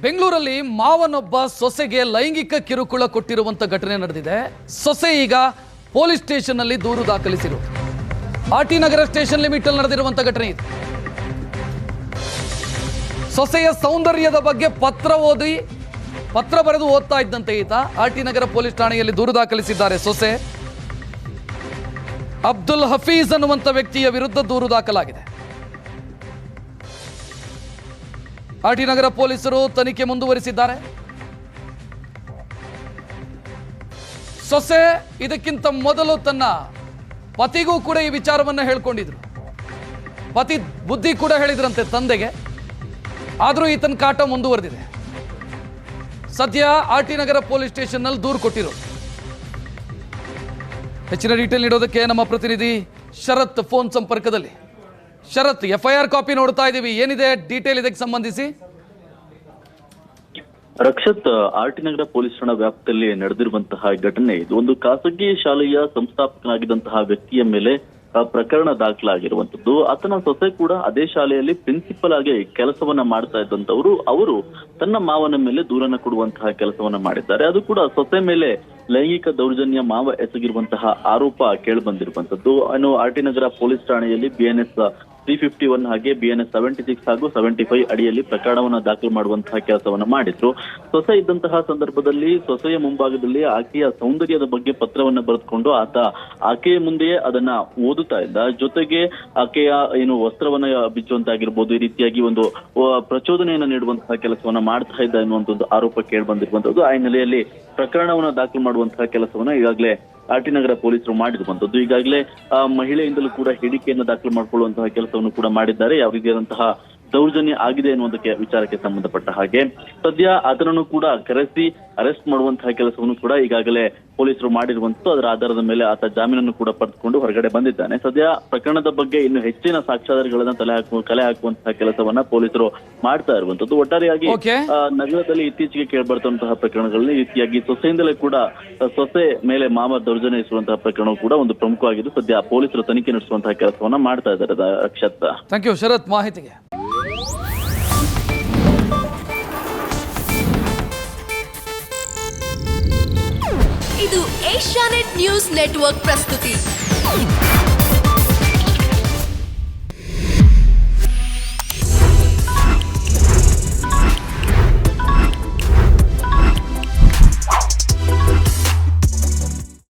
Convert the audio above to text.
ಬೆಂಗಳೂರಲ್ಲಿ ಮಾವನೊಬ್ಬ ಸೊಸೆಗೆ ಲೈಂಗಿಕ ಕಿರುಕುಳ ಕೊಟ್ಟಿರುವಂತ ಘಟನೆ ನಡೆದಿದೆ. ಸೊಸೆ ಈಗ ಪೊಲೀಸ್ ಸ್ಟೇಷನ್ ನಲ್ಲಿ ದೂರು ದಾಖಲಿಸಿರುವುದು. ಆರ್ಟಿ ನಗರ ಸ್ಟೇಷನ್ ಲಿಮಿಟ್ ಅಲ್ಲಿ ನಡೆದಿರುವಂತ ಘಟನೆ ಇದು. ಸೊಸೆಯ ಸೌಂದರ್ಯದ ಬಗ್ಗೆ ಪತ್ರ ಬರೆದು ಓದ್ತಾ ಇದ್ದಂತೆ ಈತ ಆರ್ಟಿ ನಗರ ಪೊಲೀಸ್ ಠಾಣೆಯಲ್ಲಿ ದೂರು ದಾಖಲಿಸಿದ್ದಾರೆ. ಸೊಸೆ ಅಬ್ದುಲ್ ಹಫೀಜ್ ಅನ್ನುವಂತ ವ್ಯಕ್ತಿಯ ವಿರುದ್ಧ ದೂರು ದಾಖಲಾಗಿದೆ. ಆರ್ಟಿ ನಗರ ಪೊಲೀಸರು ತನಿಖೆ ಮುಂದುವರಿಸಿದ್ದಾರೆ. ಸೊಸೆ ಇದಕ್ಕಿಂತ ಮೊದಲು ತನ್ನ ಪತಿಗೂ ಕೂಡ ಈ ವಿಚಾರವನ್ನು ಹೇಳ್ಕೊಂಡಿದ್ರು. ಪತಿ ಬುದ್ಧಿ ಕೂಡ ಹೇಳಿದ್ರಂತೆ ತಂದೆಗೆ. ಆದರೂ ಈತನ ಕಾಟ ಮುಂದುವರೆದಿದೆ. ಸದ್ಯ ಆರ್ಟಿ ನಗರ ಪೊಲೀಸ್ ಸ್ಟೇಷನ್ ನಲ್ಲಿ ದೂರು ಕೊಟ್ಟಿರೋದು. ಹೆಚ್ಚಿನ ಡೀಟೇಲ್ ನೀಡೋದಕ್ಕೆ ನಮ್ಮ ಪ್ರತಿನಿಧಿ ಶರತ್ ಫೋನ್ ಸಂಪರ್ಕದಲ್ಲಿ. ಶರತ್, FIR ಕಾಪಿ ನೋಡ್ತಾ ಇದ್ದೀವಿ, ಏನಿದೆ ಡೀಟೇಲ್ ಇದಕ್ಕೆ ಸಂಬಂಧಿಸಿ? ರಕ್ಷತ್, ಆರ್ಟಿ ನಗರ ಪೊಲೀಸ್ ಠಾಣಾ ವ್ಯಾಪ್ತಿಯಲ್ಲಿ ನಡೆದಿರುವಂತಹ ಘಟನೆ ಇದು. ಒಂದು ಖಾಸಗಿ ಶಾಲೆಯ ಸಂಸ್ಥಾಪಕನಾಗಿದ್ದಂತಹ ವ್ಯಕ್ತಿಯ ಮೇಲೆ ಪ್ರಕರಣ ದಾಖಲಾಗಿರುವಂತದ್ದು. ಆತನ ಸೊಸೆ ಕೂಡ ಅದೇ ಶಾಲೆಯಲ್ಲಿ ಪ್ರಿನ್ಸಿಪಲ್ ಆಗಿ ಕೆಲಸವನ್ನ ಮಾಡ್ತಾ ಇದ್ದಂತವರು. ಅವರು ತನ್ನ ಮಾವನ ಮೇಲೆ ದೂರನ್ನ ಕೊಡುವಂತಹ ಕೆಲಸವನ್ನ ಮಾಡಿದ್ದಾರೆ. ಅದು ಕೂಡ ಸೊಸೆ ಮೇಲೆ ಲೈಂಗಿಕ ದೌರ್ಜನ್ಯ ಮಾವ ಎಸಗಿರುವಂತಹ ಆರೋಪ ಕೇಳಿ ಬಂದಿರುವಂತದ್ದು. ಇನ್ನು ಆರ್ಟಿ ನಗರ ಪೊಲೀಸ್ ಠಾಣೆಯಲ್ಲಿ BNS 351 ಹಾಗೆ BNS 76 ಹಾಗೂ 75 ಅಡಿಯಲ್ಲಿ ಪ್ರಕರಣವನ್ನ ದಾಖಲು ಮಾಡುವಂತಹ ಕೆಲಸವನ್ನ ಮಾಡಿದ್ರು. ಸೊಸೆ ಇದ್ದಂತಹ ಸಂದರ್ಭದಲ್ಲಿ ಸೊಸೆಯ ಮುಂಭಾಗದಲ್ಲಿ ಆಕೆಯ ಸೌಂದರ್ಯದ ಬಗ್ಗೆ ಪತ್ರವನ್ನ ಬರೆದುಕೊಂಡು ಆಕೆಯ ಮುಂದೆಯೇ ಅದನ್ನ ಓದುತ್ತಾ ಇದ್ದ. ಜೊತೆಗೆ ಆಕೆಯ ವಸ್ತ್ರವನ್ನ ಬಿಚ್ಚುವಂತಾಗಿರ್ಬೋದು, ಈ ರೀತಿಯಾಗಿ ಒಂದು ಪ್ರಚೋದನೆಯನ್ನ ನೀಡುವಂತಹ ಕೆಲಸವನ್ನ ಮಾಡ್ತಾ ಇದ್ದ ಎನ್ನುವಂತ ಒಂದು ಆರೋಪ ಕೇಳಿ ಬಂದಿರುವಂತದ್ದು. ಆ ಹಿನ್ನೆಲೆಯಲ್ಲಿ ಪ್ರಕರಣವನ್ನ ದಾಖಲು ಮಾಡುವಂತಹ ಕೆಲಸವನ್ನ ಈಗಾಗಲೇ ಆರ್ಟಿ ನಗರ ಪೊಲೀಸರು ಮಾಡಿರುವಂತದ್ದು. ಈಗಾಗಲೇ ಮಹಿಳೆಯಿಂದಲೂ ಕೂಡ ಹೇಳಿಕೆಯನ್ನು ದಾಖಲು ಮಾಡಿಕೊಳ್ಳುವಂತಹ ಕೆಲಸವನ್ನು ಕೂಡ ಮಾಡಿದ್ದಾರೆ. ಯಾವ ರೀತಿಯಾದಂತಹ ದೌರ್ಜನ್ಯ ಆಗಿದೆ ಎನ್ನುವುದಕ್ಕೆ ವಿಚಾರಕ್ಕೆ ಸಂಬಂಧಪಟ್ಟ ಹಾಗೆ ಸದ್ಯ ಆತನನ್ನು ಕೂಡ ಕರೆಸಿ ಅರೆಸ್ಟ್ ಮಾಡುವಂತಹ ಕೆಲಸವನ್ನು ಕೂಡ ಈಗಾಗಲೇ ಪೊಲೀಸರು ಮಾಡಿರುವಂತದ್ದು. ಅದರ ಆಧಾರದ ಮೇಲೆ ಆತ ಜಾಮೀನನ್ನು ಕೂಡ ಪಡೆದುಕೊಂಡು ಹೊರಗಡೆ ಬಂದಿದ್ದಾನೆ. ಸದ್ಯ ಪ್ರಕರಣದ ಬಗ್ಗೆ ಇನ್ನು ಹೆಚ್ಚಿನ ಸಾಕ್ಷ್ಯಾಧಾರಗಳನ್ನ ಕಲೆ ಹಾಕುವಂತಹ ಕೆಲಸವನ್ನ ಪೊಲೀಸರು ಮಾಡ್ತಾ ಇರುವಂತದ್ದು. ಒಟ್ಟಾರೆಯಾಗಿ ನಗರದಲ್ಲಿ ಇತ್ತೀಚೆಗೆ ಕೇಳ್ಬರ್ತಂತಹ ಪ್ರಕರಣಗಳಲ್ಲಿ ಈ ರೀತಿಯಾಗಿ ಸೊಸೆಯಿಂದಲೇ ಕೂಡ ಸೊಸೆ ಮೇಲೆ ಮಾವ ದೌರ್ಜನ್ಯ ಎಸಗುವಂತಹ ಪ್ರಕರಣ ಕೂಡ ಒಂದು ಪ್ರಮುಖವಾಗಿದ್ದು ಸದ್ಯ ಪೊಲೀಸರು ತನಿಖೆ ನಡೆಸುವಂತಹ ಕೆಲಸವನ್ನ ಮಾಡ್ತಾ ಇದ್ದಾರೆ. ರಕ್ಷತ್, ಥ್ಯಾಂಕ್ ಯು ಶರತ್ ಮಾಹಿತಿಗೆ. ಇದು ಏಷ್ಯಾನೆಟ್ ನ್ಯೂಸ್ ನೆಟ್ವರ್ಕ್ ಪ್ರಸ್ತುತಿ.